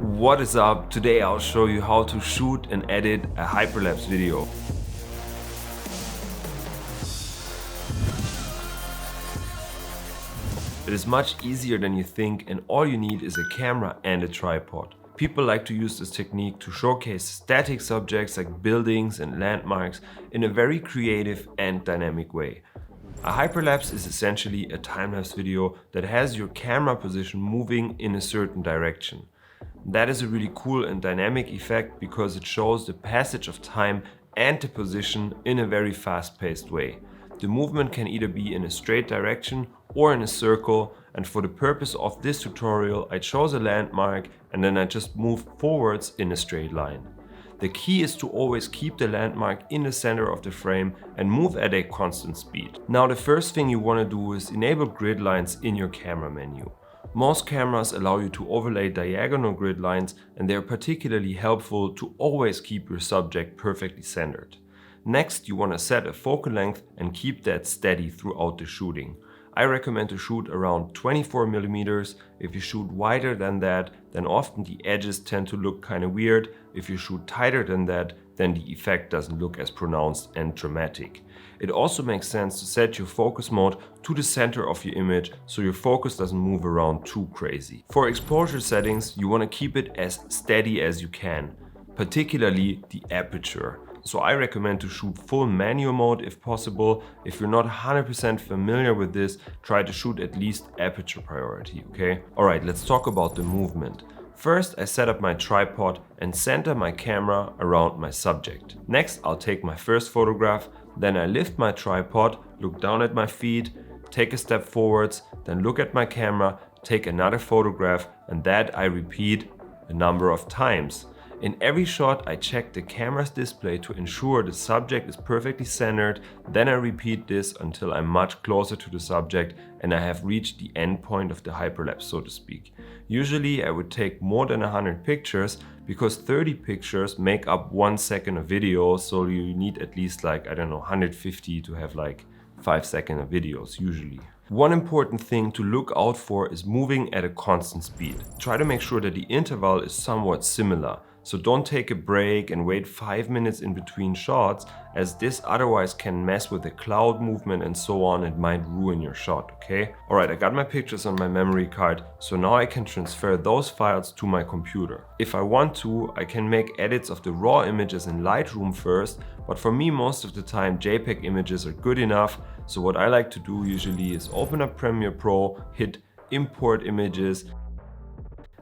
What is up? Today I'll show you how to shoot and edit a hyperlapse video. It is much easier than you think, and all you need is a camera and a tripod. People like to use this technique to showcase static subjects like buildings and landmarks in a very creative and dynamic way. A hyperlapse is essentially a time-lapse video that has your camera position moving in a certain direction. That is a really cool and dynamic effect because it shows the passage of time and the position in a very fast-paced way. The movement can either be in a straight direction or in a circle, and for the purpose of this tutorial I chose a landmark and then I just moved forwards in a straight line. The key is to always keep the landmark in the center of the frame and move at a constant speed. Now the first thing you want to do is enable grid lines in your camera menu. Most cameras allow you to overlay diagonal grid lines, and they are particularly helpful to always keep your subject perfectly centered. Next, you want to set a focal length and keep that steady throughout the shooting. I recommend to shoot around 24mm. If you shoot wider than that, then often the edges tend to look kind of weird. If you shoot tighter than that, then the effect doesn't look as pronounced and dramatic. It also makes sense to set your focus mode to the center of your image so your focus doesn't move around too crazy. For exposure settings, you want to keep it as steady as you can, particularly the aperture. So I recommend to shoot full manual mode if possible. If you're not 100% familiar with this, try to shoot at least aperture priority, okay? Alright, let's talk about the movement. First, I set up my tripod and center my camera around my subject. Next, I'll take my first photograph, then I lift my tripod, look down at my feet, take a step forwards, then look at my camera, take another photograph, and that I repeat a number of times. In every shot, I check the camera's display to ensure the subject is perfectly centered, then I repeat this until I'm much closer to the subject and I have reached the end point of the hyperlapse, so to speak. Usually I would take more than 100 pictures because 30 pictures make up 1 second of video, so you need at least 150 to have 5 seconds of videos usually. One important thing to look out for is moving at a constant speed. Try to make sure that the interval is somewhat similar. So don't take a break and wait 5 minutes in between shots, as this otherwise can mess with the cloud movement and so on. It might ruin your shot, okay? Alright, I got my pictures on my memory card, so now I can transfer those files to my computer. If I want to, I can make edits of the raw images in Lightroom first, but for me most of the time JPEG images are good enough. So what I like to do usually is open up Premiere Pro, hit Import Images,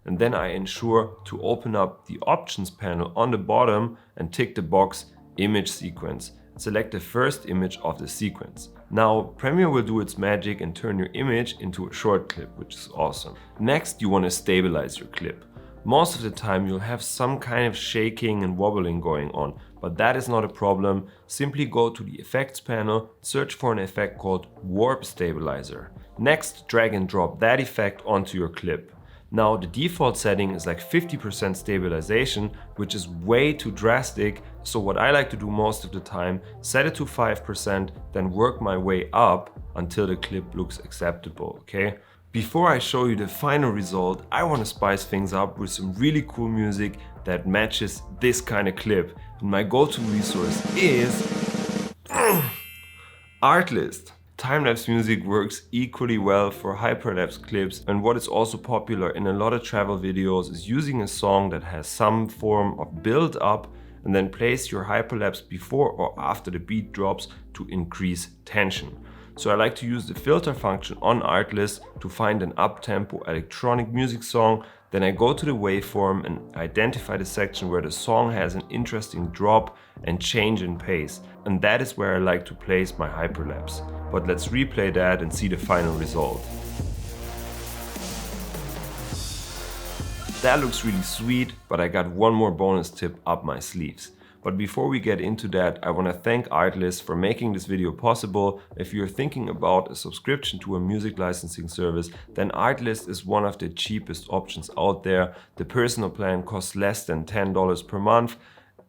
and then I ensure to open up the options panel on the bottom and tick the box Image Sequence. Select the first image of the sequence. Now Premiere will do its magic and turn your image into a short clip, which is awesome. Next, you want to stabilize your clip. Most of the time you'll have some kind of shaking and wobbling going on, but that is not a problem. Simply go to the effects panel, search for an effect called Warp Stabilizer. Next, drag and drop that effect onto your clip. Now the default setting is 50% stabilization, which is way too drastic, so what I like to do most of the time, set it to 5%, then work my way up until the clip looks acceptable, okay? Before I show you the final result, I want to spice things up with some really cool music that matches this kind of clip. And my go-to resource is Artlist. Time-lapse music works equally well for hyperlapse clips, and what is also popular in a lot of travel videos is using a song that has some form of build up and then place your hyperlapse before or after the beat drops to increase tension. So I like to use the filter function on Artlist to find an up-tempo electronic music song. Then I go to the waveform and identify the section where the song has an interesting drop and change in pace. And that is where I like to place my hyperlapse. But let's replay that and see the final result. That looks really sweet, but I got one more bonus tip up my sleeves. But before we get into that, I want to thank Artlist for making this video possible. If you're thinking about a subscription to a music licensing service, then Artlist is one of the cheapest options out there. The personal plan costs less than $10 per month.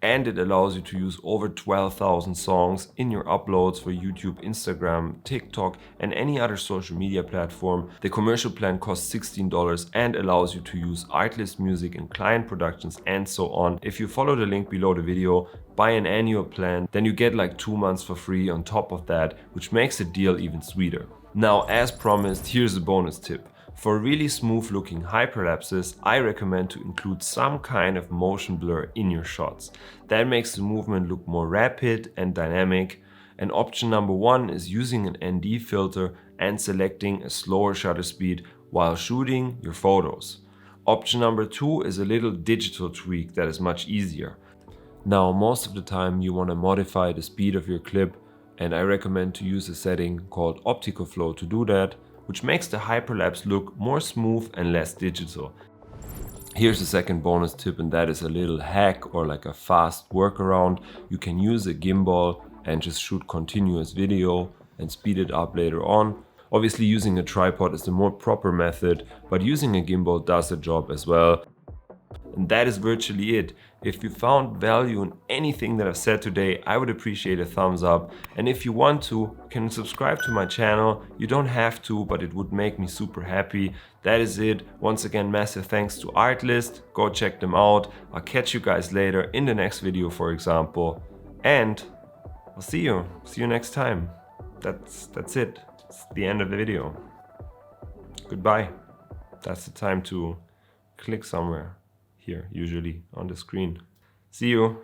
and it allows you to use over 12,000 songs in your uploads for YouTube, Instagram, TikTok, and any other social media platform. The commercial plan costs $16 and allows you to use artlist music in client productions and so on. If you follow the link below the video, buy an annual plan, then you get like 2 months for free on top of that, which makes the deal even sweeter. Now, as promised, here's a bonus tip. For really smooth looking hyperlapses, I recommend to include some kind of motion blur in your shots. That makes the movement look more rapid and dynamic. And option number 1 is using an ND filter and selecting a slower shutter speed while shooting your photos. Option number 2 is a little digital tweak that is much easier. Now, most of the time you want to modify the speed of your clip, and I recommend to use a setting called optical flow to do that, which makes the hyperlapse look more smooth and less digital. Here's the second bonus tip, and that is a little hack or like a fast workaround. You can use a gimbal and just shoot continuous video and speed it up later on. Obviously using a tripod is the more proper method, but using a gimbal does the job as well. And that is virtually it. If you found value in anything that I've said today, I would appreciate a thumbs up. And if you want to, you can subscribe to my channel. You don't have to, but it would make me super happy. That is it. Once again, massive thanks to Artlist. Go check them out. I'll catch you guys later in the next video, for example. And I'll see you. See you next time. That's it. It's the end of the video. Goodbye. That's the time to click somewhere. Here, usually on the screen. See you.